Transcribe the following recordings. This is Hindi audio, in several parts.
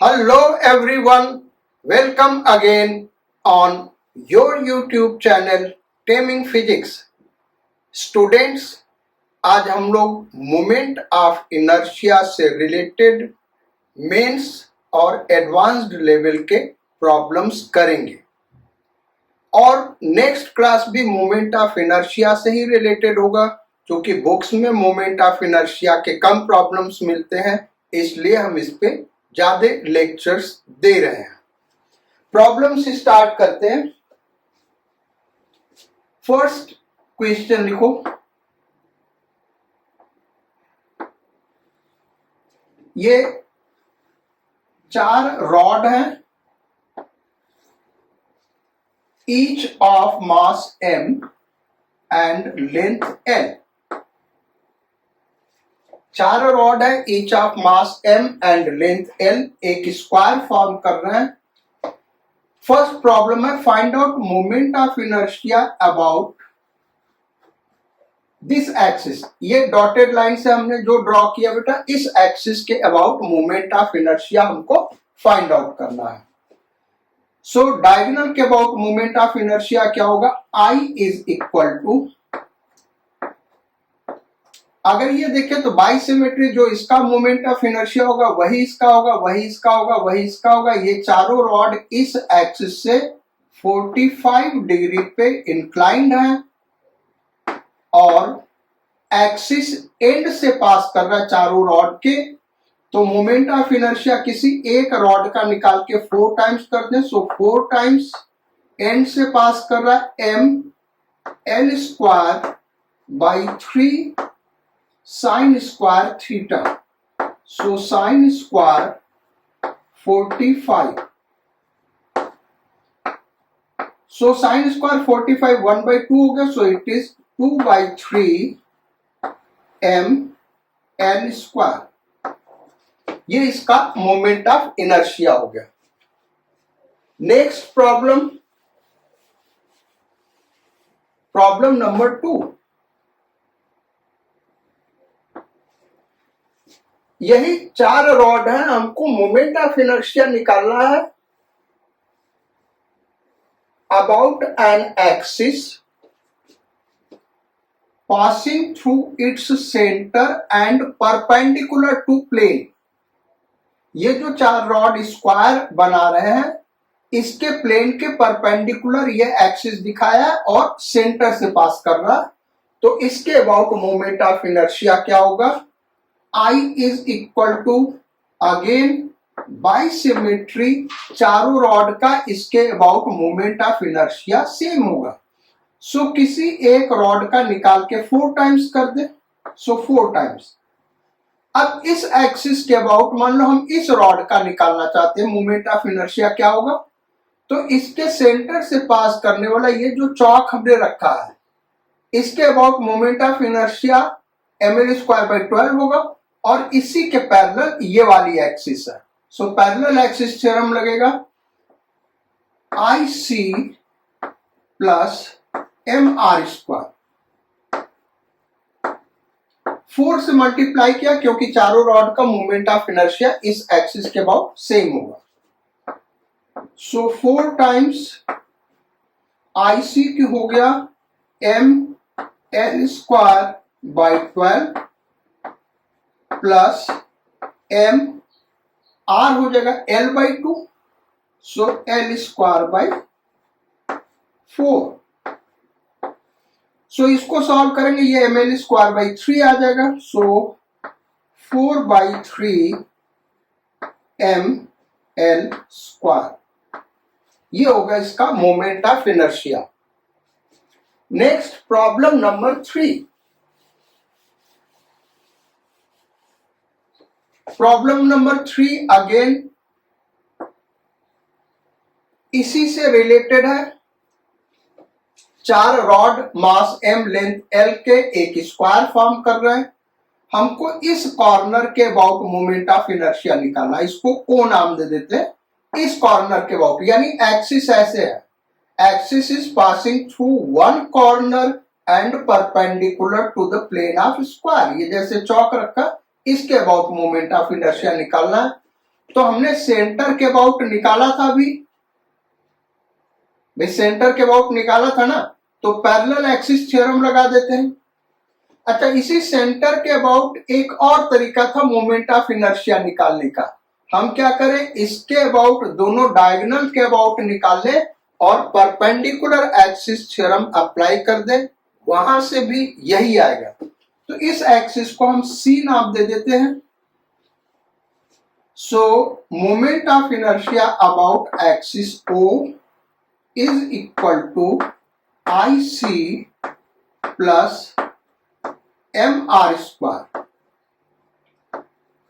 Hello everyone, welcome again on your YouTube channel Taming Physics. Students, आज हम लोग मोमेंट ऑफ इनर्शिया से रिलेटेड मेंस और एडवांस्ड लेवल के प्रॉब्लम्स करेंगे और नेक्स्ट क्लास भी मोमेंट ऑफ इनर्शिया से ही रिलेटेड होगा, क्योंकि बुक्स में मोमेंट ऑफ इनर्शिया के कम प्रॉब्लम्स मिलते हैं, इसलिए हम इस पे ज्यादा लेक्चर्स दे रहे हैं। प्रॉब्लम से स्टार्ट करते हैं। फर्स्ट क्वेश्चन लिखो। ये 4 रॉड हैं, each of mass m and length l। 4 rod है, each of mass m and length l, एक स्क्वायर फॉर्म कर रहे हैं। फर्स्ट प्रॉब्लम है find out moment of inertia about this axis. ये डॉटेड लाइन से हमने जो ड्रॉ किया बेटा, इस एक्सिस के अबाउट मोमेंट ऑफ इनर्शिया हमको फाइंड आउट करना है। सो डायगोनल के अबाउट मोमेंट ऑफ इनर्शिया क्या होगा, I इज इक्वल टू, अगर ये देखें तो बाइसिमेट्री, जो इसका मोमेंट ऑफ इनर्शिया होगा वही इसका होगा, वही इसका होगा, वही इसका होगा। ये चारों रॉड इस एक्सिस से 45 डिग्री पे इंक्लाइंड है और एक्सिस एंड से पास कर रहा है चारों रॉड के। तो मोमेंट ऑफ इनर्शिया किसी एक रॉड का निकाल के 4 टाइम्स कर दें। सो 4 टाइम्स एंड से पास कर रहा है m l square by 3 sine square theta. So sine square 45। So sine square 45 1/2 हो गया। सो it is 2/3 m l square. ये इसका मोमेंट ऑफ इनर्शिया हो गया। Next problem, problem number 2। यही 4 रॉड है, हमको मोमेंट ऑफ इनर्शिया निकालना है about an axis passing through its centre and perpendicular to plane. ये जो 4 रॉड स्क्वायर बना रहे हैं, इसके प्लेन के परपेंडिकुलर ये एक्सिस दिखाया है और सेंटर से पास कर रहा है। तो इसके अबाउट मोमेंट ऑफ इनर्शिया क्या होगा, I is equal to, again by symmetry, चारों रॉड का इसके about moment of inertia same होगा। सो किसी एक रॉड का निकाल के 4 टाइम्स कर दे। सो 4 टाइम्स। अब इस एक्सिस के अबाउट मान लो हम इस रॉड का निकालना चाहते हैं, मोमेंट ऑफ इनर्शिया क्या होगा, तो इसके सेंटर से पास करने वाला ये जो चौक हमने रखा है, इसके about moment of inertia ml square by 12 होगा और इसी के पैरेलल ये वाली एक्सिस है। सो पैरेलल एक्सिस थ्योरम लगेगा, IC प्लस mr स्क्वायर। 4 से मल्टीप्लाई किया क्योंकि चारों रॉड का मोमेंट ऑफ इनर्शिया इस एक्सिस के अबाउट सेम होगा। सो 4 टाइम्स IC की हो गया ml square by 12 plus m r हो जाएगा l/2। So l square by 4। सो इसको सॉल्व करेंगे, ये ml स्क्वायर बाई 3 आ जाएगा। सो 4/3 ml स्क्वायर, ये होगा इसका moment of inertia. Next problem number 3। Problem number 3 again इसी से रिलेटेड है। 4 rod mass m length l के एक स्क्वायर फॉर्म कर रहे हैं। हमको इस कॉर्नर के अबाउट मोमेंट ऑफ इनर्शिया निकालना है। इसको को नाम दे देते हैं, इस कॉर्नर के अबाउट, यानी एक्सिस ऐसे है, axis is passing through one corner and perpendicular to the plane of square. ये जैसे चौक रखा, इसके अबाउट मोमेंट ऑफ इनर्शिया निकालना है। तो हमने सेंटर के अबाउट निकाला था अभी भाई, सेंटर के अबाउट निकाला था ना, तो पैरेलल एक्सिस थ्योरम लगा देते हैं। अच्छा, इसी सेंटर के अबाउट एक और तरीका था मोमेंट ऑफ इनर्शिया निकालने का। हम क्या करें, इसके अबाउट दोनों डायगोनल के अबाउट निकाल लें और परपेंडिकुलर एक्सिस थ्योरम अप्लाई कर दें, वहां से भी यही आएगा। तो इस एक्सिस को हम C नाम दे देते हैं। So moment of inertia about axis O is equal to IC plus MR square.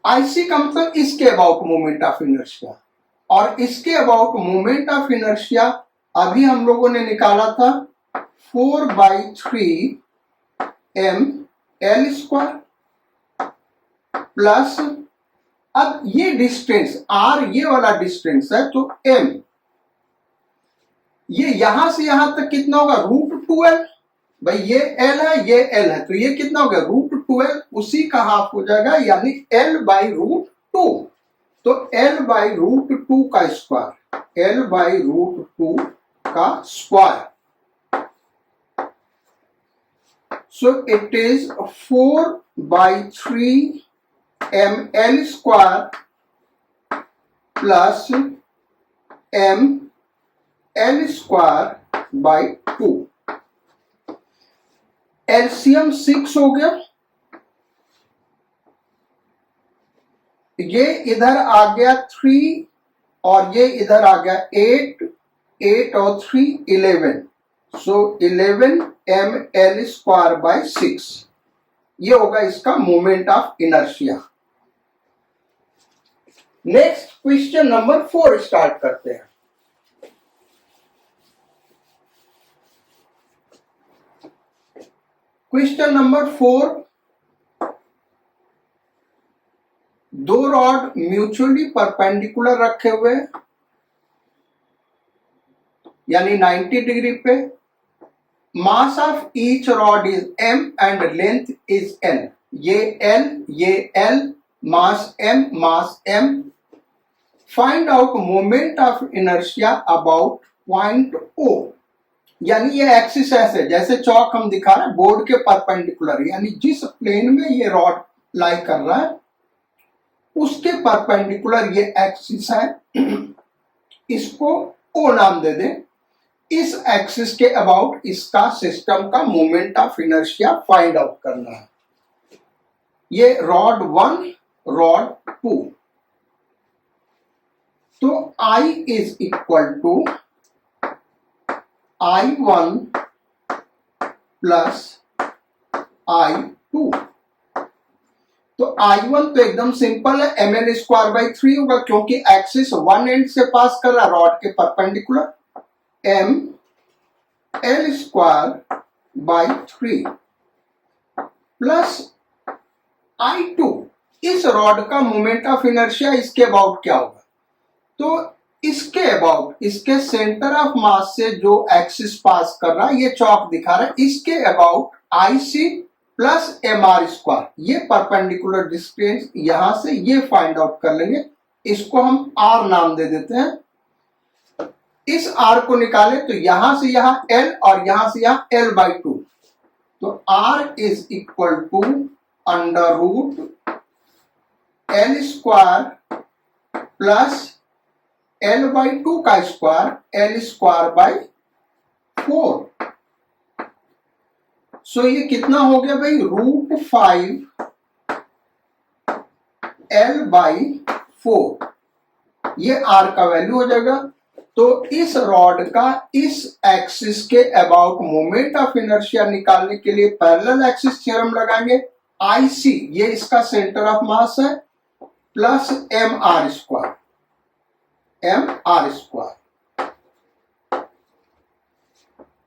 IC का मतलब इसके अबाउट मोमेंट ऑफ इनर्शिया, और इसके अबाउट मोमेंट ऑफ इनर्शिया अभी हम लोगों ने निकाला था 4/3 ml स्क्वायर प्लस, अब ये डिस्टेंस R, ये वाला डिस्टेंस है, तो M ये यहां से यहां तक कितना होगा, √2l। भाई ये L है, ये L है, तो ये कितना हो गया, √2l, उसी का हाफ हो जाएगा, यानी L/√2। तो L/√2 का स्क्वायर, L/√2 का square, so it is 4/3 ml square plus ml square by 2। LCM 6 हो गया, ये इधर आ गया 3 और ये इधर आ गया 8, 8 और 3 11, सो 11 ml स्क्वायर बाई 6। ये होगा इसका moment of inertia. Next question number 4 start करते हैं। क्वेश्चन नंबर 4, दो रॉड म्यूचुअली परपेंडिकुलर रखे हुए, यानी 90 डिग्री पे। Mass of each rod is m and length is l। ये l, ये l, mass m। Find out moment of inertia about point O। यानी ये एक्सिस ऐसे, जैसे चौक हम दिखा रहे हैं बोर्ड के परपेंडिकुलर, यानी जिस प्लेन में ये रॉड लाई कर रहा है उसके परपेंडिकुलर ये एक्सिस है, इसको O नाम दे दें। इस एक्सिस के अबाउट इसका सिस्टम का moment of inertia find out करना है। ये रॉड 1, रॉड 2, तो I is equal to I1 plus I2। तो I1 तो एकदम सिंपल है, ml स्क्वायर बाई 3 होगा, क्योंकि एक्सिस वन एंड से पास कर रहा है रॉड के perpendicular, ml square by 3 plus I2। इस रॉड का मोमेंट ऑफ इनर्शिया इसके अबाउट क्या होगा, तो इसके अबाउट, इसके सेंटर ऑफ मास से जो एक्सिस पास कर रहा है, ये चौक दिखा रहा है, इसके about IC plus MR square, ये परपेंडिकुलर डिस्टेंस यहां से ये फाइंड आउट कर लेंगे। इसको हम R नाम दे देते हैं। इस R को निकाले तो यहां से यहां L और यहां से यहां L/2, तो R is equal to √L square plus L/2 का square, L square by 4। So ये कितना हो गया भाई, √5 L/4। ये R का वैल्यू हो जाएगा। तो इस रॉड का इस एक्सिस के अबाउट मोमेंट ऑफ इनर्शिया निकालने के लिए पैरेलल एक्सिस थ्योरम लगाएंगे। IC ये इसका सेंटर ऑफ मास है, plus MR square,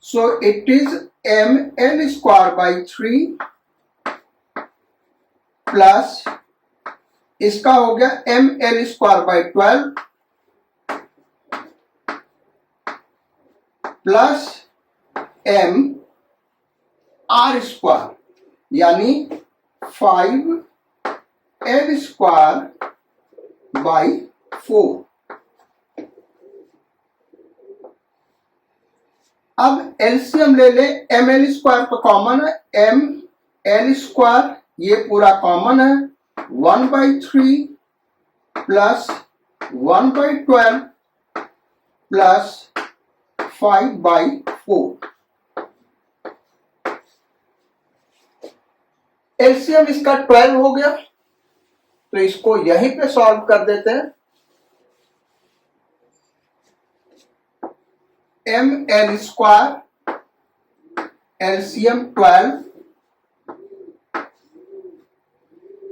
so it is ml square by 3 plus इसका हो गया ml square by 12 plus mr square, यानी 5l स्क्वायर बाई 4। अब एलसीएम ले ले, एम एल स्क्वायर तो कॉमन है, एम एल स्क्वायर ये पूरा कॉमन है, 1/3 प्लस 1/12 प्लस 5/4। एलसीएम इसका 12 हो गया, तो इसको यहीं पे सॉल्व कर देते हैं। एम एल स्क्वायर एलसीएम 12,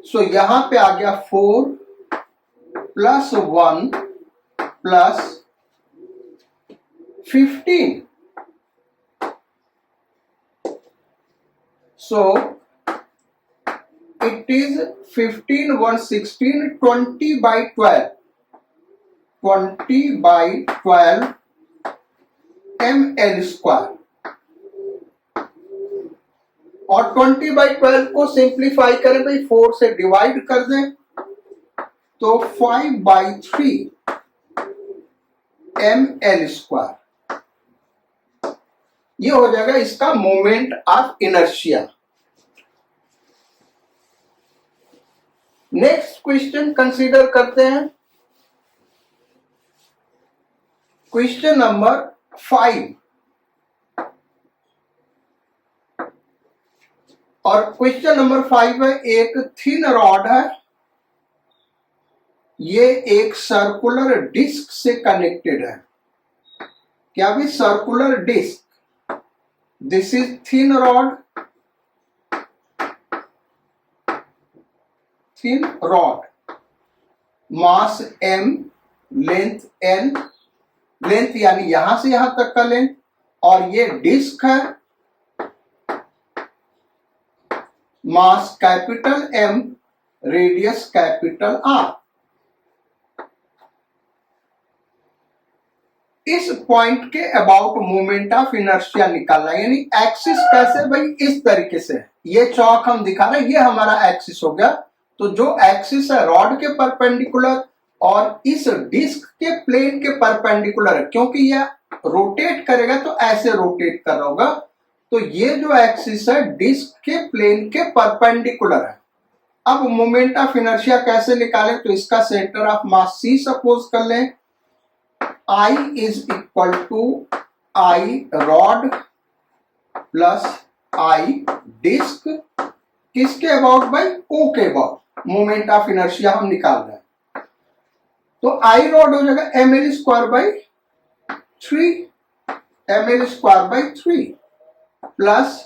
सो यहां पे आ गया 4 plus 1 plus 15। So it is 15 1 16 20/12 20/12 ml square. और 20/12 को सिंप्लीफाई करें भाई, 4 से डिवाइड कर दें तो 5/3 ml स्क्वायर। ये हो जाएगा इसका moment of inertia. Next question consider करते हैं, क्वेश्चन नंबर 5। और क्वेश्चन नंबर 5 है, एक थिन रॉड है, ये एक सर्कुलर डिस्क से कनेक्टेड है। क्या भी circular disc, this is thin rod, thin rod, mass m, length n, length यानी यहां से यहां तक का लेंथ, और ये डिस्क है, mass capital M, radius capital R। इस पॉइंट के अबाउट मोमेंट ऑफ इनर्शिया निकालना, यानी एक्सिस कैसे भाई, इस तरीके से ये चौक हम दिखा रहे हैं, ये हमारा एक्सिस हो गया। तो जो एक्सिस है रॉड के परपेंडिकुलर और इस डिस्क के प्लेन के परपेंडिकुलर है, क्योंकि यह रोटेट करेगा तो ऐसे रोटेट कर रहा होगा, तो ये जो एक्सिस है डिस्क के प्लेन के परपेंडिकुलर है। अब मोमेंट ऑफ इनर्शिया कैसे निकालें, तो इसका centre of mass C suppose कर लें, I is equal to I rod plus I disc, किसके अबाउट भाई, O के अबाउट। मोमेंट ऑफ इनर्शिया हम निकाल रहे हैं, तो आई रॉड हो जाएगा ml square by 3, ml square by 3 plus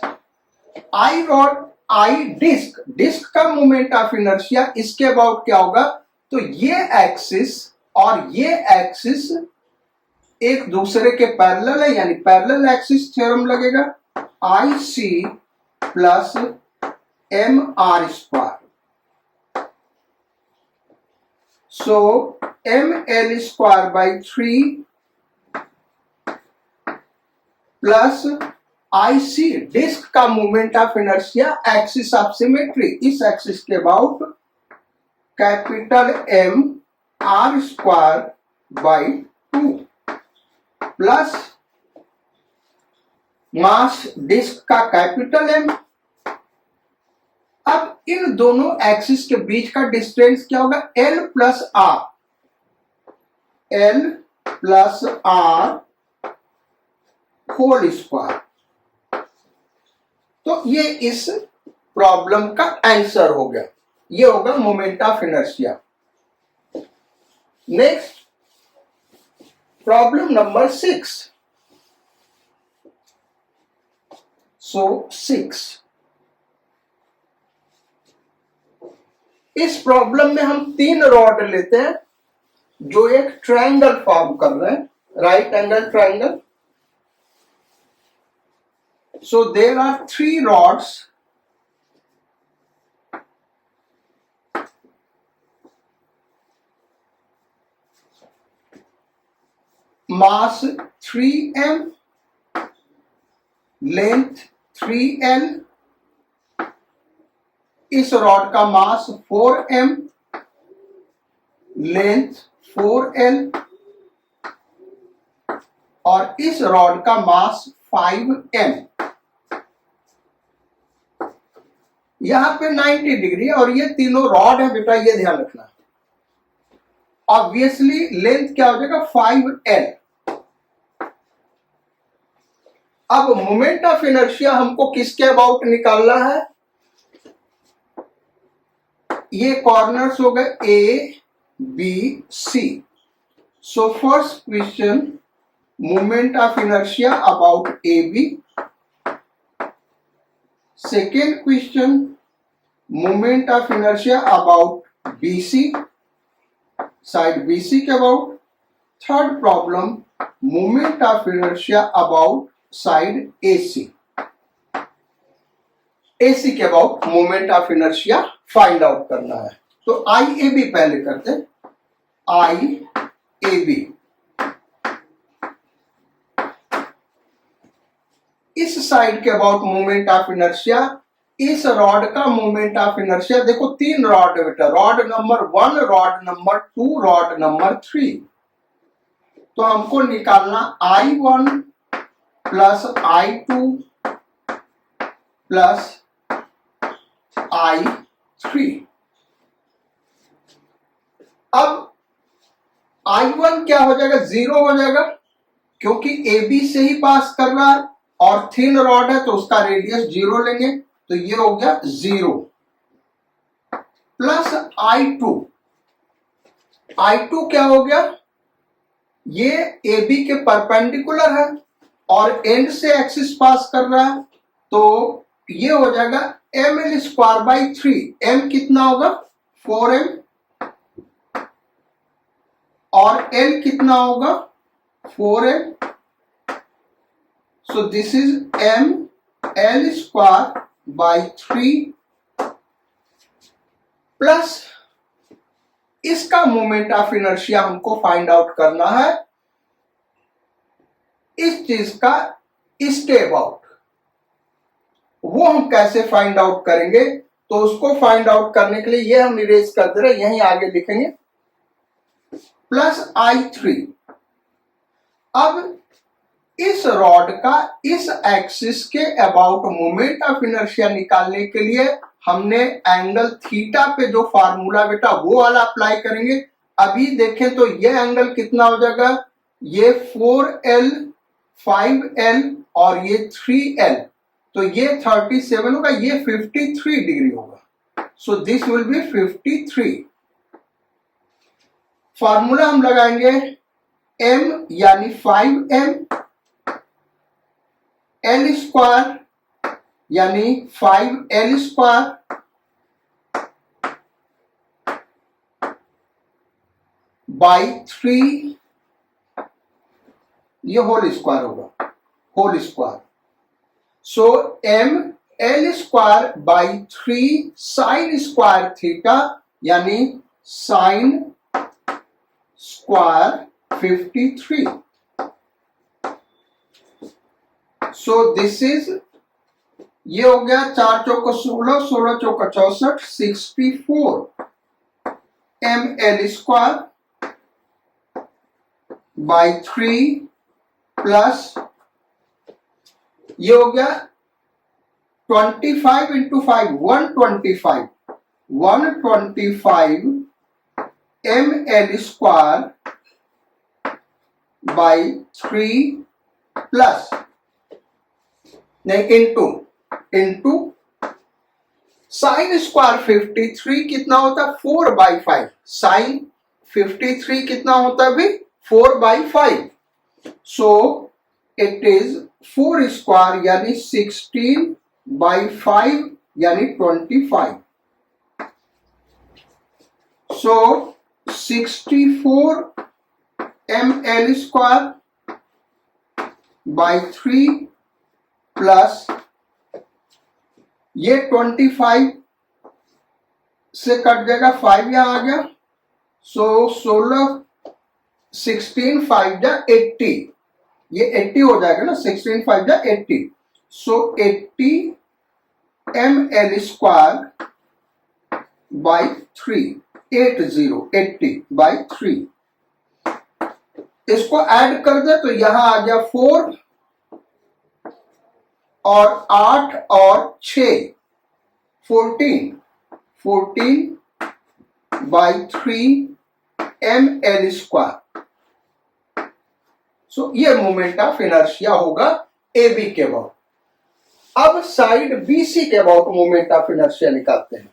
I rod I disc, disc का मोमेंट ऑफ इनर्शिया इसके अबाउट क्या होगा, तो ये एक्सिस और ये एक्सिस एक दूसरे के पैरेलल है, यानी पैरेलल एक्सिस थ्योरम लगेगा, I C plus M R square. So ml square by 3 plus IC, disc का moment of inertia axis of symmetry, इस एक्सिस के about capital M R square by 2 plus mass disc का कैपिटल M। अब इन दोनों एक्सिस के बीच का डिस्टेंस क्या होगा, L plus R, L plus R whole square. तो ये इस प्रॉब्लम का आंसर हो गया, ये होगा moment of inertia. Next problem number 6। सो 6, इस प्रॉब्लम में हम 3 रॉड लेते हैं जो एक ट्रायंगल फॉर्म कर रहे हैं, right angle triangle. So there are 3 rods mass 3m, length 3l, इस रॉड का मास 4m, लेंथ 4L और इस रॉड का मास 5M। यहां पे 90 डिग्री और ये तीनों रॉड है बेटा, ये ध्यान रखना। ऑब्वियसली लेंथ क्या हो जाएगा 5L। अब मोमेंट ऑफ इनर्शिया हमको किसके अबाउट निकालना है? ये कॉर्नर्स हो गए A, B, C। So first question, moment of inertia about AB। Second question, moment of inertia about BC, side BC के about. Third problem, moment of inertia about side AC। AC के about moment of inertia find out करना है। तो IAB पहले करते हैं। IAB, इस साइड के अबाउट मोमेंट ऑफ इनर्शिया, इस रॉड का मोमेंट ऑफ इनर्शिया, देखो तीन रॉड है बेटा, rod number 1, rod number 2, rod number 3। तो हमको निकालना I1 plus I2 plus I3। अब I1 क्या हो जाएगा? 0 हो जाएगा, क्योंकि AB से ही पास कर रहा है और थिन रॉड है तो उसका रेडियस 0 लेंगे, तो ये हो गया 0। प्लस I2, I2 क्या हो गया? ये AB के परपेंडिकुलर है और एंड से एक्सिस पास कर रहा है, तो ये हो जाएगा ml स्क्वायर बाई 3। m कितना होगा? 4m और l कितना होगा? 4m। So this is ml square by 3 plus इसका मोमेंट ऑफ इनर्शिया हमको फाइंड आउट करना है, इस चीज का इसके अबाउट। वो हम कैसे फाइंड आउट करेंगे? तो उसको फाइंड आउट करने के लिए ये हम इरेज कर दे रहे, यहीं आगे लिखेंगे प्लस I3। अब इस रॉड का इस एक्सिस के अबाउट मोमेंट ऑफ इनर्शिया निकालने के लिए हमने एंगल थीटा पे जो फार्मूला बेटा वो वाला अप्लाई करेंगे। अभी देखें तो ये एंगल कितना हो जाएगा? ये 4L, 5L और ये 3L, तो ये 37 होगा, ये 53 डिग्री होगा। So this will be 53। Formula हम लगाएंगे m यानी 5m, l स्क्वायर यानी 5l स्क्वायर बाई 3, ये होल स्क्वायर होगा, whole square. So m l square by 3 sine square theta यानी sine square 53। So this is, ये हो गया 4 चौको 16, 16 चौका 64, 64 ml स्क्वायर बाई 3 प्लस ये हो गया 25 into 5, 125, 125 ml square by 3 plus नहीं इंटू साइन स्क्वायर 53 कितना होता है? 4/5। साइन 53 कितना होता है अभी? 4/5। सो इट इज 4 स्क्वायर यानी 16/5 यानी 25। सो 64 ml स्क्वायर बाई 3 प्लस ये 25 से कट जाएगा, 5 यहां आ गया। सो 16, 16 5 जा 80, ये 80 हो जाएगा ना, 16 5 जा 80। सो 80 ml स्क्वायर बाई 3, 80 80 बाई 3 इसको ऐड कर दे तो यहां आ गया 4 और 8 और 6 14 14/3 ml²। सो ये मोमेंट ऑफ इनर्शिया होगा ए बी के अबाउट। अब साइड बी सी के अबाउट मोमेंट ऑफ इनर्शिया निकालते हैं।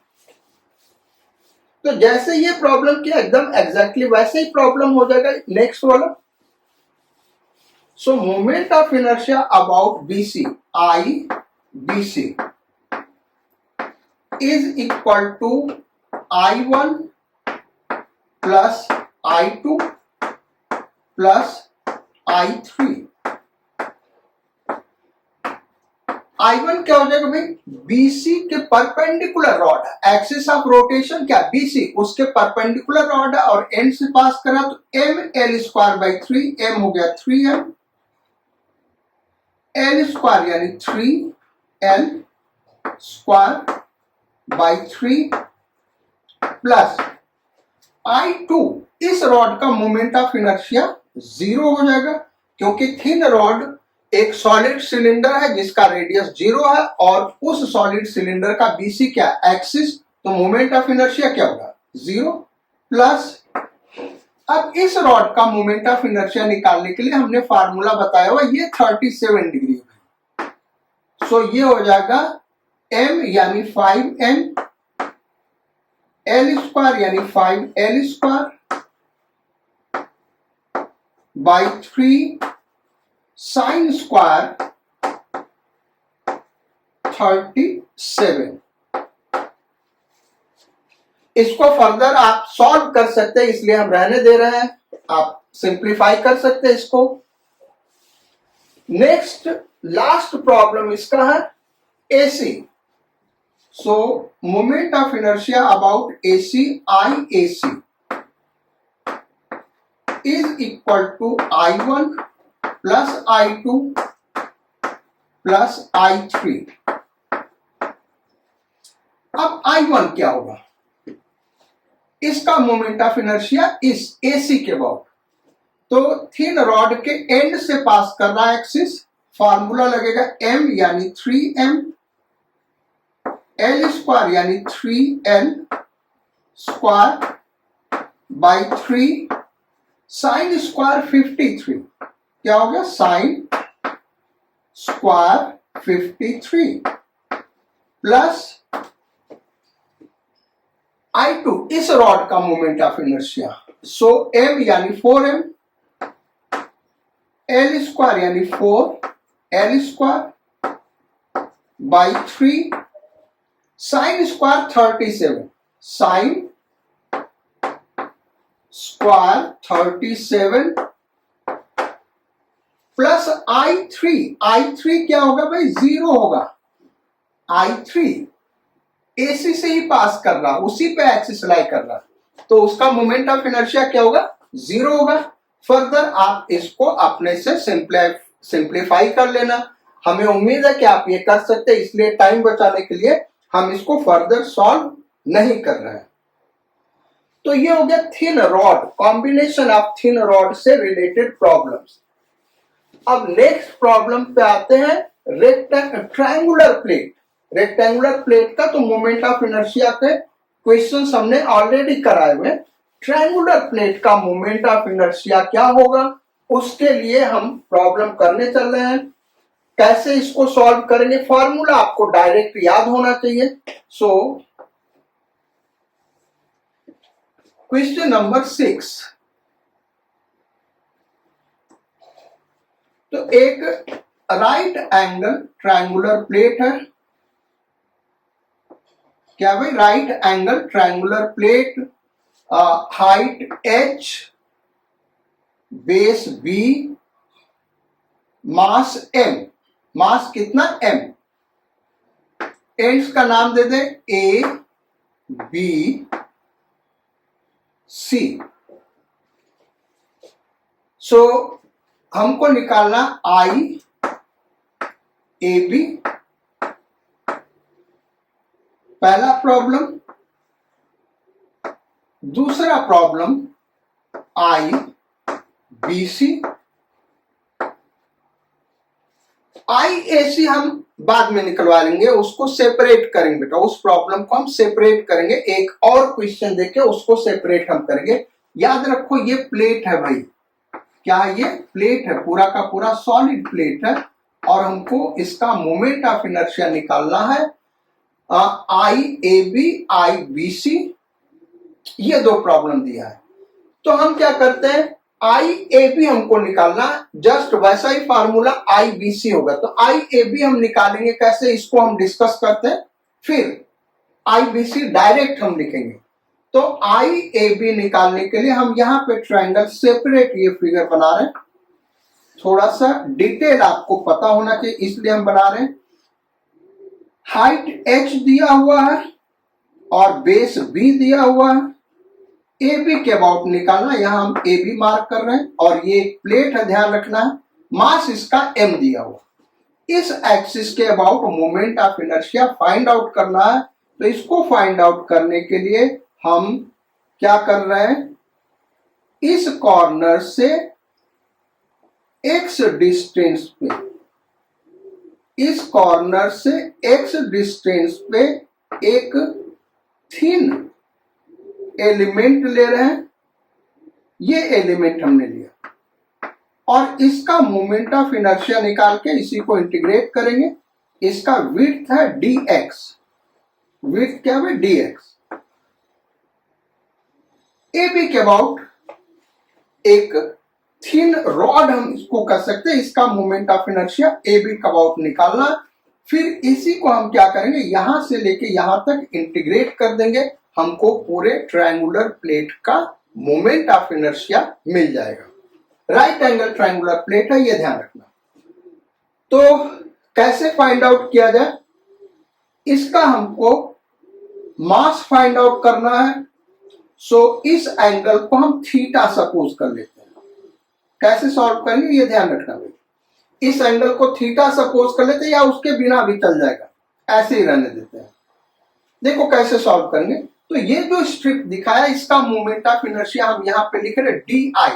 तो जैसे ये प्रॉब्लम किया एकदम एग्जैक्टली वैसे ही प्रॉब्लम हो जाएगा नेक्स्ट वाला। So moment of inertia about BC I BC is equal to I1 plus I2 plus I3। I1 क्या हो जाएगा भाई, BC के परपेंडिकुलर रॉड है, एक्सिस ऑफ रोटेशन क्या BC, उसके परपेंडिकुलर रॉड है और एंड से पास करा तो ml²/3, m हो गया 3m, l² यानी 3l²/3 प्लस I2। इस रॉड का मोमेंट ऑफ इनर्शिया 0 हो जाएगा क्योंकि थिन रॉड एक सॉलिड सिलेंडर है जिसका रेडियस 0 है और उस सॉलिड सिलेंडर का BC क्या एक्सिस, तो मोमेंट ऑफ इनर्शिया क्या होगा 0 प्लस। अब इस रॉड का मोमेंट ऑफ इनर्शिया निकालने के लिए हमने फार्मूला बताया हुआ, ये 37 डिग्री है। सो ये हो जाएगा m यानी 5m, l² यानी 5l²/3 साइन स्क्वायर 37। इसको फर्दर आप सॉल्व कर सकते हैं, इसलिए हम रहने दे रहे हैं, आप सिंप्लीफाई कर सकते हैं इसको। नेक्स्ट लास्ट प्रॉब्लम इसका है AC। So moment of inertia about AC IAC is equal to I1 plus I2 plus I3। अब I1 क्या होगा, इसका मोमेंट ऑफ इनर्शिया इस AC के अबाउट, तो थिन रॉड के एंड से पास कर रहा है एक्सिस, फार्मूला लगेगा m यानी 3m, l² यानी 3l²/3 साइन स्क्वायर 53, क्या हो गया साइन स्क्वायर 53 प्लस I2 इस रॉड का moment of inertia. So m यानी 4m, l² यानी 4l²/3 sine square 37, sine square 37 plus I3 क्या होगा भाई 0 होगा। I3 AC से ही पास कर रहा, उसी पे एक्सिस लाई कर रहा, तो उसका मोमेंट ऑफ इनर्शिया क्या होगा 0 होगा। फर्दर आप इसको अपने से सिंप्लीफाई कर लेना, हमें उम्मीद है कि आप ये कर सकते हैं, इसलिए टाइम बचाने के लिए हम इसको फर्दर सॉल्व नहीं कर रहे हैं। तो ये हो गया thin rod, combination of thin rod से रिलेटेड प्रॉब्लम्स। अब नेक्स्ट प्रॉब्लम पे आते हैं ट्रायंगुलर प्लेट। रेक्टेंगुलर प्लेट का तो मोमेंट ऑफ इनर्शिया के क्वेश्चंस हमने ऑलरेडी कराए हुए। ट्रायंगुलर प्लेट का मोमेंट ऑफ इनर्शिया क्या होगा, उसके लिए हम प्रॉब्लम करने चल रहे हैं। कैसे इसको सॉल्व करेंगे, फॉर्मूला आपको डायरेक्ट याद होना चाहिए। सो क्वेश्चन नंबर 6, तो एक राइट एंगल ट्रायंगुलर प्लेट है। क्या भाई, right angle triangular plate, height h, base b, मास m। मास कितना m, एंड्स का नाम दे दे a b c। सो हमको निकालना I AB, पहला प्रॉब्लम। दूसरा प्रॉब्लम I BC, IAC हम बाद में निकलवा लेंगे, उसको सेपरेट करेंगे बेटा, उस प्रॉब्लम को हम सेपरेट करेंगे, एक और क्वेश्चन देके उसको सेपरेट हम करेंगे। याद रखो ये प्लेट है भाई, क्या ये प्लेट है, पूरा का पूरा सॉलिड प्लेट है, और हमको इसका मोमेंट ऑफ इनर्शिया निकालना है। IAB, IBC, ये दो प्रॉब्लम दिया है। तो हम क्या करते हैं, IAB हमको निकालना, जस्ट वैसा ही फार्मूला IBC होगा। तो IAB हम निकालेंगे कैसे, इसको हम डिस्कस करते हैं, फिर IBC डायरेक्ट हम लिखेंगे। तो IAB निकालने के लिए हम यहाँ पे ट्रायंगल सेपरेट ये फिगर बना रहे हैं, थोड़ा सा डिटेल आपको पता होना चाहिए इसलिए हम बना रहे हैं। हाइट h दिया हुआ है और बेस b दिया हुआ है। AB के अबाउट निकालना, यहां हम AB मार्क कर रहे हैं, और ये प्लेट है, ध्यान रखना है। मास इसका m दिया हुआ, इस एक्सिस के about moment of inertia find out करना है। तो इसको फाइंड आउट करने के लिए हम क्या कर रहे हैं, इस कॉर्नर से x डिस्टेंस पे, इस कॉर्नर से x डिस्टेंस पे एक थिन एलिमेंट ले रहे हैं, ये एलिमेंट हमने लिया, और इसका मोमेंट ऑफ इनर्शिया निकाल के इसी को इंटीग्रेट करेंगे। इसका विड्थ है dx, विड्थ क्या है dx। AB के अबाउट एक थिन रॉड हम इसको कर सकते हैं, इसका मोमेंट ऑफ इनर्शिया AB का अबाउट निकालना। फिर इसी को हम क्या करेंगे, यहां से लेके यहां तक इंटीग्रेट कर देंगे, हमको पूरे ट्रायंगुलर प्लेट का मोमेंट ऑफ इनर्शिया मिल जाएगा। राइट एंगल ट्रायंगुलर प्लेट है, ये ध्यान रखना। तो कैसे फाइंड आउट किया जाए, इसका हमको मास फाइंड आउट करना है। सो इस एंगल को हम थीटा सपोज कर लेते हैं। कैसे सॉल्व करेंगे ये ध्यान रखना भाई, इस एंगल को थीटा सपोज कर लेते हैं, या उसके बिना भी चल जाएगा, ऐसे ही रहने देते हैं। देखो कैसे सॉल्व करेंगे। तो ये जो स्ट्रिप दिखाया, इसका मोमेंट ऑफ इनर्शिया हम यहां पे लिख रहे हैं DI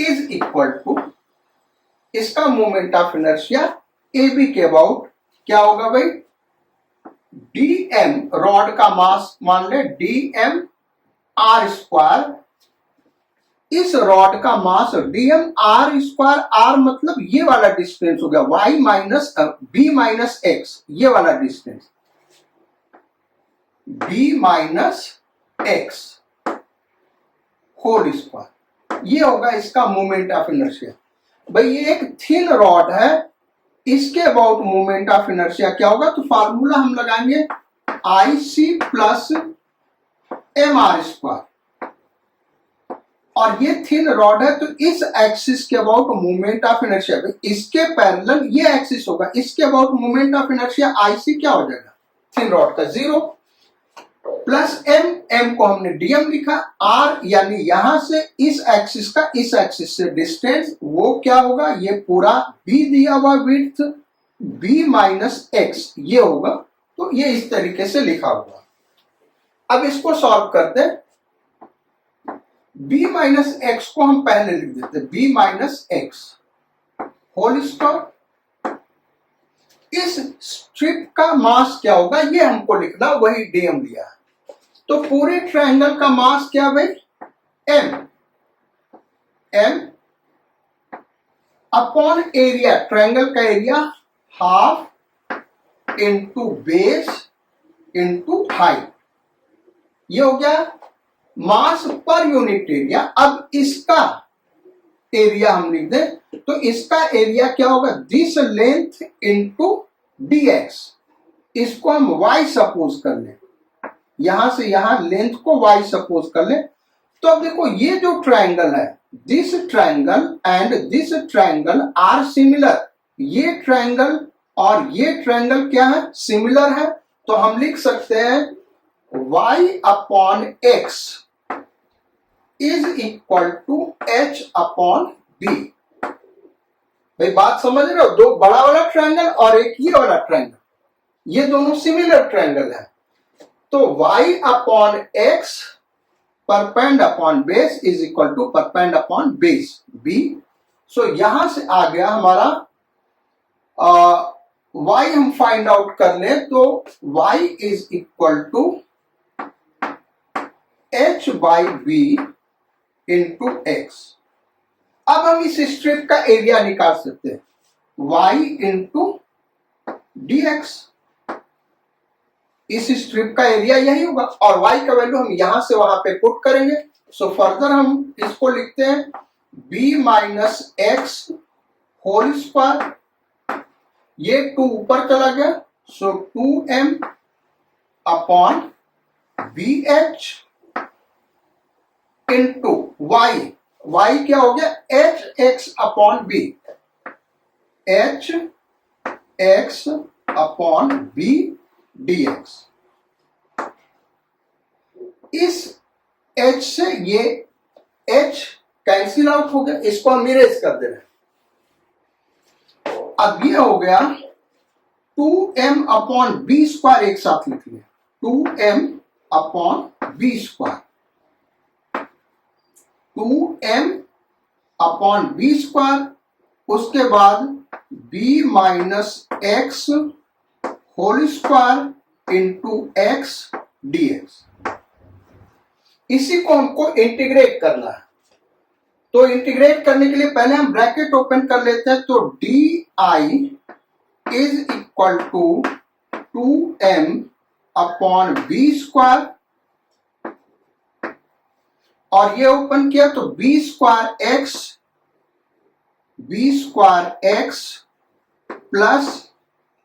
इज इक्वल टू, इसका मोमेंट ऑफ इनर्शिया AB के अबाउट क्या होगा भाई, DM, रॉड का मास मान ले DM R स्क्वायर, इस रॉड का mass DM R square, R मतलब ये वाला डिस्टेंस हो गया, y minus B minus x, ये वाला distance B minus x whole square, ये होगा इसका मोमेंट ऑफ इनर्शिया। भाई ये एक थिन रॉड है, इसके अबाउट मोमेंट ऑफ इनर्शिया क्या होगा, तो फार्मूला हम लगाएंगे IC प्लस MR स्क्वायर, और ये थिन रॉड है, तो इस एक्सिस के अबाउट मोमेंट ऑफ इनर्शिया, इसके पैरेलल ये एक्सिस होगा, इसके about moment of inertia IC क्या हो जाएगा, थिन रॉड का 0, प्लस M को हमने DM लिखा, R यानी यहां से इस एक्सिस का इस एक्सिस से डिस्टेंस, वो क्या होगा, ये पूरा B दिया हुआ विड्थ B माइनस x, ये होगा। तो ये इस तरीके से लिखा हुआ। अब इसको सॉल्व करते हैं। B माइनस एक्स को हम पहले लिख देते, B minus x whole square. इस स्ट्रिप का मास क्या होगा, ये हमको लिखना, वही DM दिया है। तो पूरे ट्रायंगल का मास क्या भाई, M अपॉन एरिया, ट्रायंगल का area half into base into height, ये हो गया मास पर यूनिट एरिया। अब इसका एरिया हम लिख दें, तो इसका एरिया क्या होगा, दिस लेंथ इंटू dx, इसको हम y सपोज कर लें, यहां से यहां लेंथ को y सपोज कर लें। तो अब देखो ये जो ट्रायंगल है, this triangle and this triangle are similar, ये ट्रायंगल और ये ट्रायंगल क्या है, सिमिलर है। तो हम लिख सकते हैं y upon x is equal to h upon b। भाई बात समझ रहे हो, दो बड़ा वाला ट्रायंगल और एक ये वाला ट्रायंगल, ये दोनों सिमिलर ट्रायंगल है। तो y upon x perpend upon base is equal to perpend upon base B. So यहां से आ गया हमारा y हम फाइंड आउट कर लें तो y is equal to h by b into x. अब हम इस स्ट्रिप का एरिया निकाल सकते हैं y इंटू dx। इस स्ट्रिप का एरिया यही होगा और y का वैल्यू हम यहां से वहां पे पुट करेंगे। सो फर्दर हम इसको लिखते हैं b minus x whole square, ये 2 ऊपर चला गया, so 2m upon b h into y. Y क्या हो गया h x upon b, h x upon b d x. इस h से ये h कैंसिल आउट हो गया, इसको हम इरेज कर दे रहे हैं। अब ये हो गया 2m अपॉन बी स्क्वायर, एक साथ लिख लिया 2m upon B square, 2m upon B square, उसके बाद b minus x whole square into x dx. इसी को हमको इंटीग्रेट करना है, तो इंटीग्रेट करने के लिए पहले हम ब्रैकेट ओपन कर लेते हैं। तो D I is equal to 2m upon B square, और ये ओपन किया तो B square X plus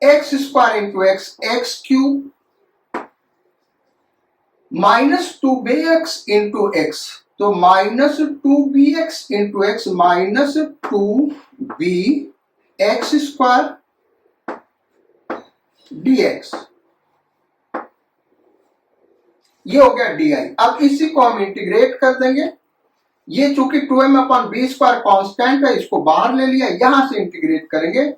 X square into X, X cube minus 2bx into X, तो minus 2bx into X minus 2b X square dx। ये हो गया डी आई। अब इसी को हम इंटीग्रेट कर देंगे। ये चूंकि 2m upon B square constant है, इसको बाहर ले लिया, यहां से इंटीग्रेट करेंगे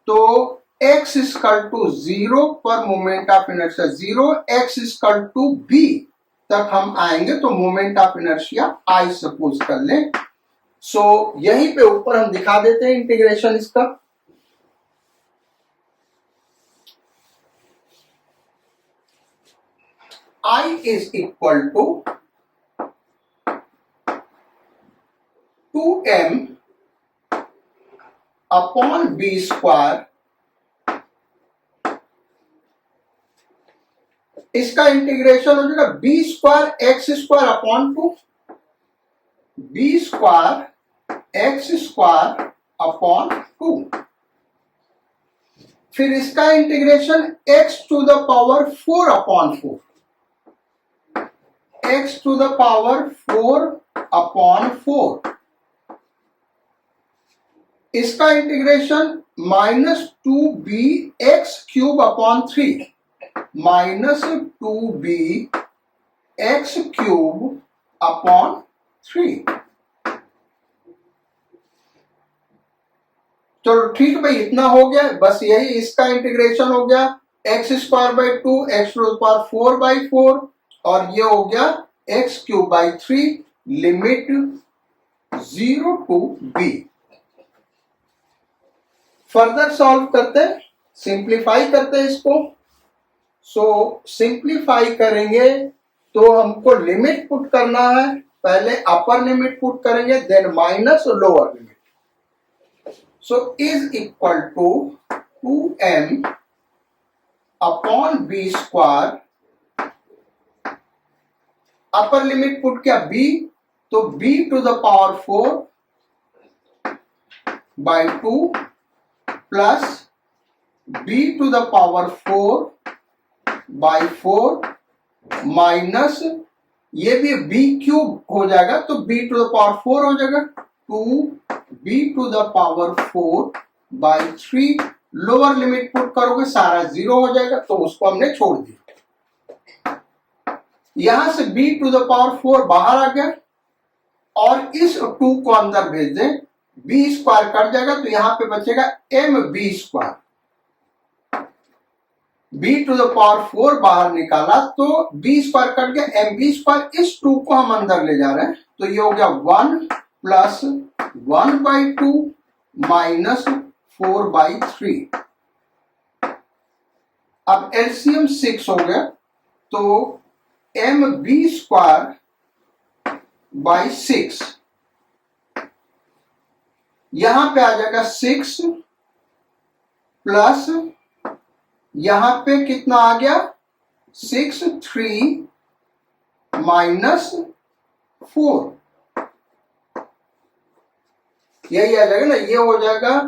तो x इक्वल टू 0 पर moment of inertia 0, x equal to b तक हम आएंगे तो moment of inertia I suppose कर लें। सो यहीं पे ऊपर हम दिखा देते हैं इंटीग्रेशन इसका। I is equal to 2m upon B square, इसका इंटीग्रेशन हो जाएगा b square x square upon 2, b square x square upon 2। फिर इसका integration x to the power 4 upon 4, x to the power 4 upon 4। इसका integration minus 2b x cube upon 3, minus 2b x cube upon 3। चलो ठीक भाई, इतना हो गया, बस यही इसका इंटीग्रेशन हो गया x square by 2 x to the power 4 by 4, और ये हो गया x cube by 3 limit 0 to b। Further solve करते हैं, सिंप्लीफाई करते हैं इसको। सो सिंप्लीफाई करेंगे तो हमको लिमिट पुट करना है, पहले अपर लिमिट पुट करेंगे then minus lower limit. So is equal to 2m upon B square, upper limit put किया b, तो b to the power 4 by 2 plus b to the power 4 by 4 minus ये भी b क्यूब हो जाएगा तो b टू द पावर 4 हो जाएगा 2b to the power 4 by 3। Lower limit put करोगे सारा 0 हो जाएगा, तो उसको हमने छोड़ दिया। यहां से b टू द पावर 4 बाहर आ गया और इस 2 को अंदर भेज दें, b स्क्वायर कट जाएगा तो यहां पे बचेगा m b square. b to the power 4 बाहर निकाला तो b स्क्वायर कट गया, mb स्क्वायर, इस 2 को हम अंदर ले जा रहे हैं तो ये हो गया 1 प्लस 1/2 माइनस 4/3। अब एलसीएम 6 हो गया तो mb स्क्वायर बाई 6, यहां पे आ जाएगा 6 प्लस यहां पे कितना आ गया 6 3 माइनस 4, यही आ जाएगा ना। ये हो जाएगा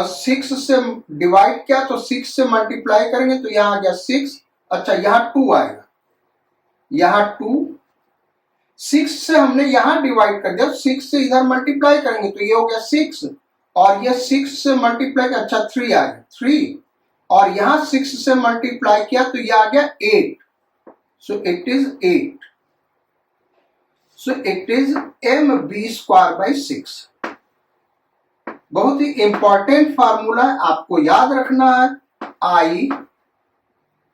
6 से डिवाइड किया तो 6 से मल्टीप्लाई करेंगे तो यहां आ गया 6, अच्छा यहां 2 आएगा, यहां 2, 6 से हमने यहां डिवाइड कर दिया, 6 से इधर मल्टीप्लाई करेंगे तो ये हो गया 6 और ये 6 से मल्टीप्लाई किया, अच्छा 3 आ गया 3 और यहां 6 से मल्टीप्लाई किया तो ये आ गया 8, सो it is 8, so it is mb square by 6। बहुत ही इंपॉर्टेंट फार्मूला है, आपको याद रखना है। आई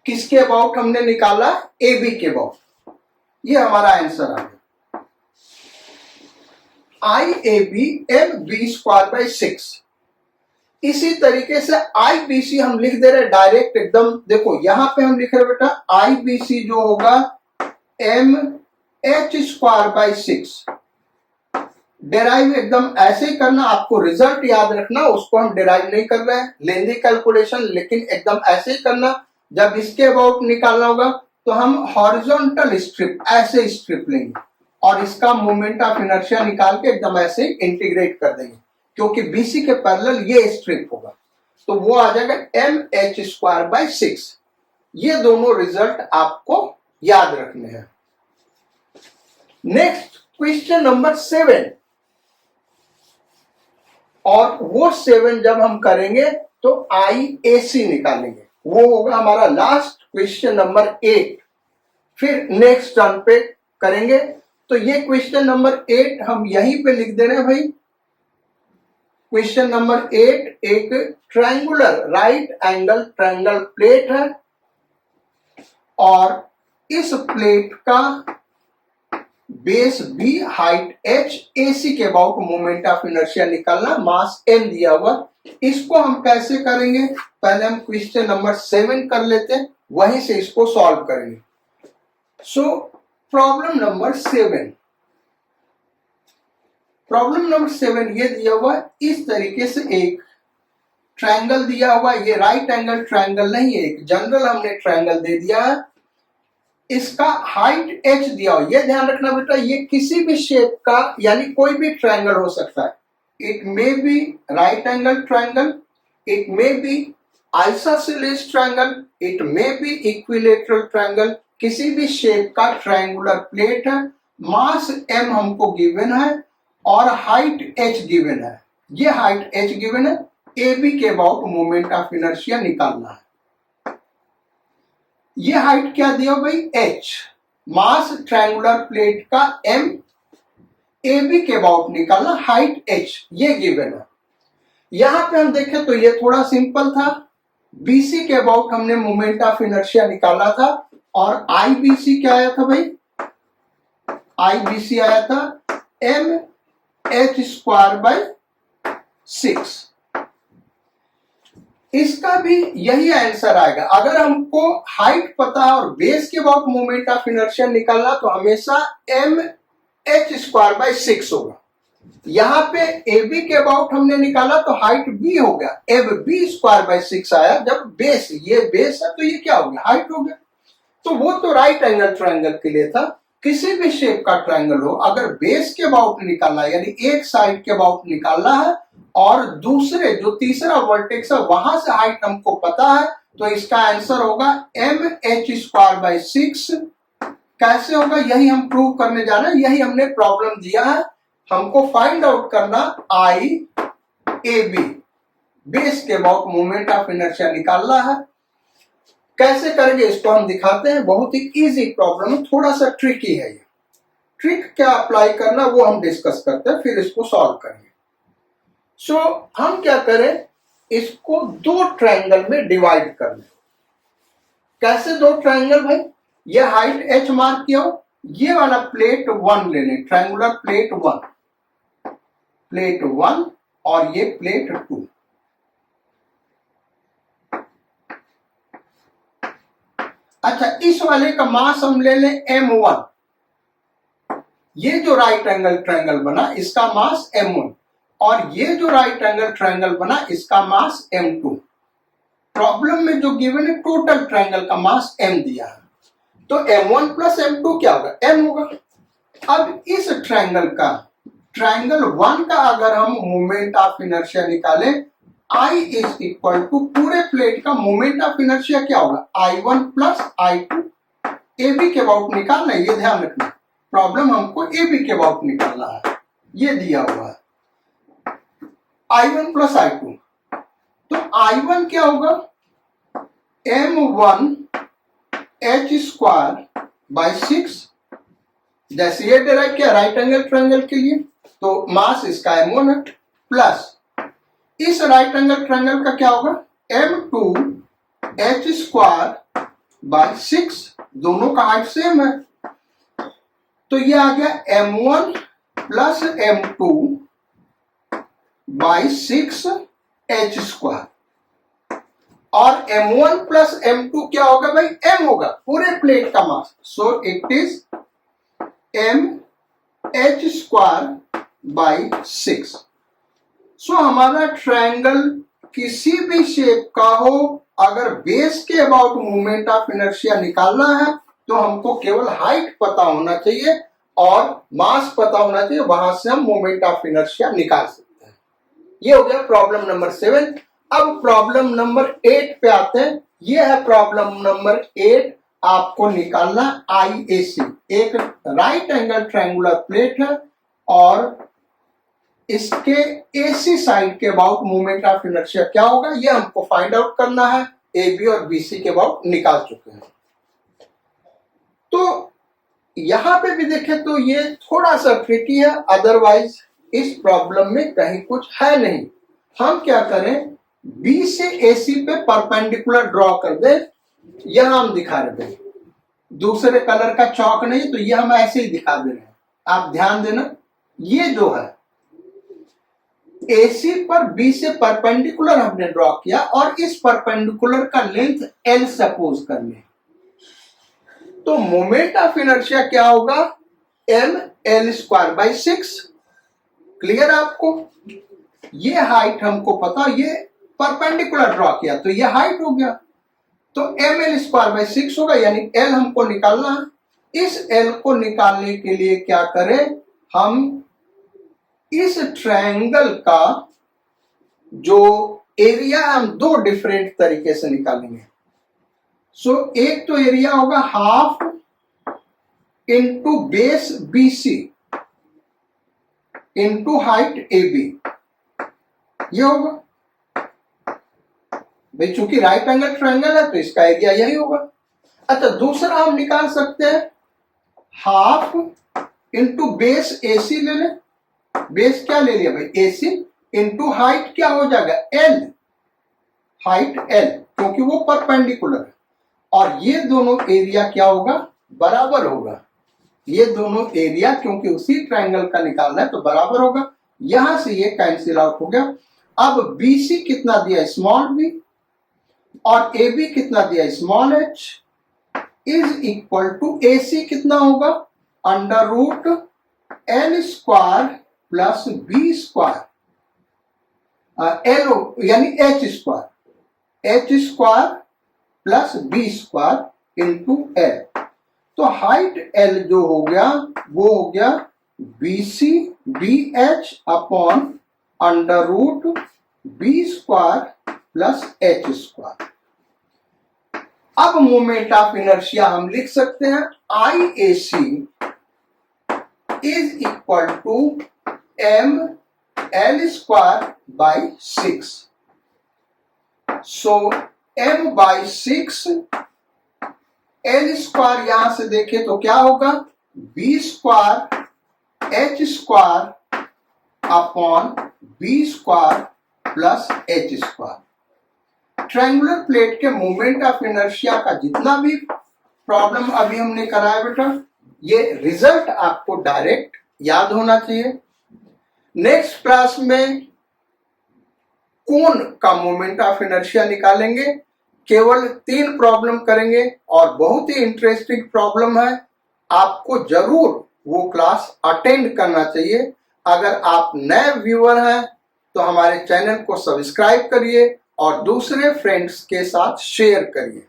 किसके अबाउट हमने निकाला, ए बी के अबाउट, ये हमारा आंसर आ गया। I A B M B square by 6। इसी तरीके से आई बी सी हम लिख दे रहे डायरेक्ट एकदम, देखो यहां पे हम लिख रहे बेटा आई बी सी जो होगा M H square by 6। Derive एकदम ऐसे ही करना, आपको रिजल्ट याद रखना, उसको हम डेराइव नहीं कर रहे हैं, लेंदी कैलकुलेशन, लेकिन एकदम ऐसे ही करना। जब इसके अबाउट निकालना होगा तो हम हॉरिजॉन्टल स्ट्रिप, ऐसे स्ट्रिप लेंगे और इसका मोमेंट ऑफ इनर्शिया निकाल के एकदम ऐसे इंटीग्रेट कर देंगे, क्योंकि बीसी के पैरेलल ये स्ट्रिप होगा तो वो आ जाएगा एम एच स्क्वायर बाई 6। ये दोनों रिजल्ट आपको याद रखने हैं। नेक्स्ट क्वेश्चन नंबर 7, और वो 7 जब हम करेंगे तो आई ए सी निकालेंगे, वो होगा हमारा लास्ट क्वेश्चन नंबर 8। फिर नेक्स्ट टर्न पे करेंगे तो ये क्वेश्चन नंबर 8 हम यहीं पे लिख दे रहे हैं भाई। क्वेश्चन नंबर 8 एक triangular right angle triangle plate है और इस प्लेट का base B, height H, AC के अबाउट मोमेंट ऑफ इनर्शिया निकालना, मास एम दिया हुआ। इसको हम कैसे करेंगे, पहले हम क्वेश्चन नंबर 7 कर लेते हैं, वहीं से इसको सॉल्व करेंगे। So problem number 7, problem number 7 ये दिया हुआ, इस तरीके से एक ट्रायंगल दिया हुआ, ये राइट एंगल ट्रायंगल नहीं है, एक जनरल हमने ट्रायंगल दे दिया है। इसका हाइट h दिया हो, ये ध्यान रखना बेटा, ये किसी भी शेप का यानी कोई भी ट्रायंगल हो सकता है। It may be right angle triangle, it may be isosceles triangle, it may be equilateral triangle, किसी भी शेप का ट्रायंगुलर प्लेट है। मास m हमको गिवन है और हाइट h गिवन है, ये हाइट h गिवन है, ए बी के अबाउट मोमेंट ऑफ इनर्शिया निकालना है। ये हाइट क्या दिया भाई h, मास ट्रायंगुलर प्लेट का m, ए बी के अबाउट निकालना, हाइट h, ये गिवन है। यहां पे हम देखें तो ये थोड़ा सिंपल था, BC के अबाउट हमने मोमेंट ऑफ इनर्शिया निकाला था और IBC क्या आया था भाई, IBC आया था m h स्क्वायर बाई 6। इसका भी यही आंसर आएगा। अगर हमको हाइट पता है और बेस के अबाउट मोमेंट ऑफ इनर्शिया निकालना तो हमेशा एम एच स्क्वायर बाई 6 होगा। यहां पे ए बी के अबाउट हमने निकाला तो हाइट बी हो गया, एब बी स्क्वायर बाई 6 आया। जब बेस, ये बेस है तो ये क्या हो गया, हाइट हो गया। तो वो तो राइट एंगल ट्रायंगल के लिए था। किसी भी शेप का ट्रायंगल हो, अगर बेस के अबाउट निकालना है यानी एक साइड के अबाउट निकालना है और दूसरे जो तीसरा वर्टेक्स है वहां से हाइट हमको पता है, तो इसका आंसर होगा एम एच स्क्वायर बाई 6। कैसे होगा यही हम प्रूव करने जा रहे हैं, यही हमने प्रॉब्लम दिया है। हमको फाइंड आउट करना आई ए बी, बेस के अबाउट मोमेंट ऑफ इनर्शिया निकालना है। कैसे करेंगे इसको हम दिखाते हैं, बहुत ही इजी प्रॉब्लम है, थोड़ा सा ट्रिकी है ये। ट्रिक क्या अप्लाई करना वो हम डिस्कस करते हैं, फिर इसको सॉल्व करेंगे। सो हम क्या करें, इसको दो ट्रायंगल में डिवाइड कर लें। कैसे दो ट्रायंगल भाई? ये हाइट h मार्क किया हो, ये वाला प्लेट 1 ले लें, ट्रायंगुलर प्लेट 1 और ये प्लेट 2। अच्छा, इस वाले का मास हम ले लें m1। ये जो राइट एंगल ट्रायंगल बना इसका मास m1 और ये जो राइट एंगल ट्रायंगल बना इसका मास m2। प्रॉब्लम में जो गिवन है टोटल ट्रायंगल का मास m दिया है, तो m1 प्लस m2 क्या होगा? m होगा। अब इस ट्रायंगल 1 का अगर हम मोमेंट ऑफ इनर्शिया निकालें, I इज इक्वल टू पूरे प्लेट का मोमेंट ऑफ इनर्शिया क्या होगा? I1 plus I2। A B के अबाउट निकालना है, ये ध्यान रखना। प्रॉब्लम हमको ए बी के अबाउट निकालना है, ये दिया हुआ है I1 प्लस I2। तो I1 क्या होगा? m1 h square by 6। जैसे ये डिराइव किया राइट एंगल ट्रायंगल के लिए, तो मास इसका m1 है, प्लस इस राइट एंगल ट्रायंगल का क्या होगा? m2 h square by 6। दोनों का हाइट सेम है, तो ये आ गया m1 plus m2 by 6 h square. और m1 प्लस m2 क्या होगा भाई? m होगा, पूरे प्लेट का mass. So it is m h square by 6। So हमारा ट्रायंगल किसी भी शेप का हो, अगर बेस के अबाउट मूवमेंट ऑफ इनर्शिया निकालना है तो हमको केवल हाइट पता होना चाहिए और मास पता होना चाहिए, वहां से हम मोमेंट ऑफ इनर्शिया निकाल सकते हैं। ये हो गया प्रॉब्लम नंबर 7। अब प्रॉब्लम नंबर 8 पे आते हैं। ये है प्रॉब्लम नंबर 8। आपको निकालना IAC, एक राइट एंगल ट्रायंगुलर प्लेट है और इसके AC साइड के अबाउट मोमेंट ऑफ इनर्शिया क्या होगा, ये हमको फाइंड आउट करना है। AB और BC के अबाउट निकाल चुके हैं। तो यहां पे भी देखें तो ये थोड़ा सा ट्रिकी है, अदरवाइज इस प्रॉब्लम में कहीं कुछ है नहीं। हम क्या करें, B से AC पे परपेंडिकुलर ड्रॉ कर दे। यहां हम दिखा रहे हैं, दूसरे कलर का चौक नहीं, तो ये हम ऐसे ही दिखा दे रहे हैं। आप ध्यान देना, ये जो है AC पर B से परपेंडिकुलर हमने ड्रॉ किया और इस परपेंडिकुलर का लेंथ L सपोज कर ले, तो मोमेंट ऑफ इनर्शिया क्या होगा? m L square by 6। Clear आपको? ये हाइट हमको पता, ये परपेंडिकुलर ड्रॉ किया तो ये हाइट हो गया, तो m L स्क्वायर बाई 6 होगा, यानी L हमको निकालना है। इस L को निकालने के लिए क्या करें, हम इस ट्रायंगल का जो एरिया हम दो डिफरेंट तरीके से निकालेंगे। सो एक तो एरिया होगा half into base BC into height AB, ये होगा भाई। चूंकि राइट एंगल ट्रायंगल है तो इसका एरिया यही होगा। अच्छा, दूसरा हम निकाल सकते हैं हाफ इंटू बेस AC ले लें। बेस क्या ले लिया भाई? AC इंटू हाइट क्या हो जाएगा? L, हाइट L, क्योंकि वो परपेंडिकुलर है। और ये दोनों एरिया क्या होगा? बराबर होगा। ये दोनों एरिया क्योंकि उसी ट्रायंगल का निकालना है तो बराबर होगा। यहां से ये कैंसिल आउट हो गया। अब BC कितना दिया? स्मॉल b, और AB कितना दिया? Small h, is equal to AC कितना होगा? Under root L square plus B square, L यानी H square plus B square into L। तो हाइट L जो हो गया वो हो गया BC BH upon under root B square plus H square. अब मोमेंट ऑफ इनर्शिया हम लिख सकते हैं IAC is equal to m L square by 6। So m by 6, L square यहां से देखें तो क्या होगा? B square H square upon B square plus H square. Triangular plate के मोमेंट ऑफ इनर्शिया का जितना भी प्रॉब्लम अभी हमने कराया बेटा, ये रिजल्ट आपको डायरेक्ट याद होना चाहिए। नेक्स्ट क्लास में कोन का मोमेंट ऑफ इनर्शिया निकालेंगे, केवल 3 प्रॉब्लम करेंगे और बहुत ही इंटरेस्टिंग प्रॉब्लम है, आपको जरूर वो क्लास अटेंड करना चाहिए। अगर आप नए व्यूअर हैं तो हमारे चैनल को सब्सक्राइब करिए और दूसरे फ्रेंड्स के साथ शेयर करिए।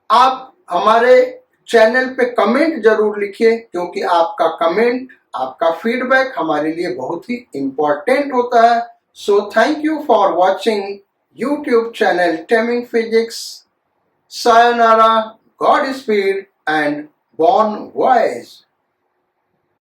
आप हमारे चैनल पे कमेंट जरूर लिखिए, क्योंकि आपका कमेंट, आपका फीडबैक हमारे लिए बहुत ही इंपॉर्टेंट होता है। So thank you for watching YouTube channel Taming Physics. Sayonara, godspeed and bon voice.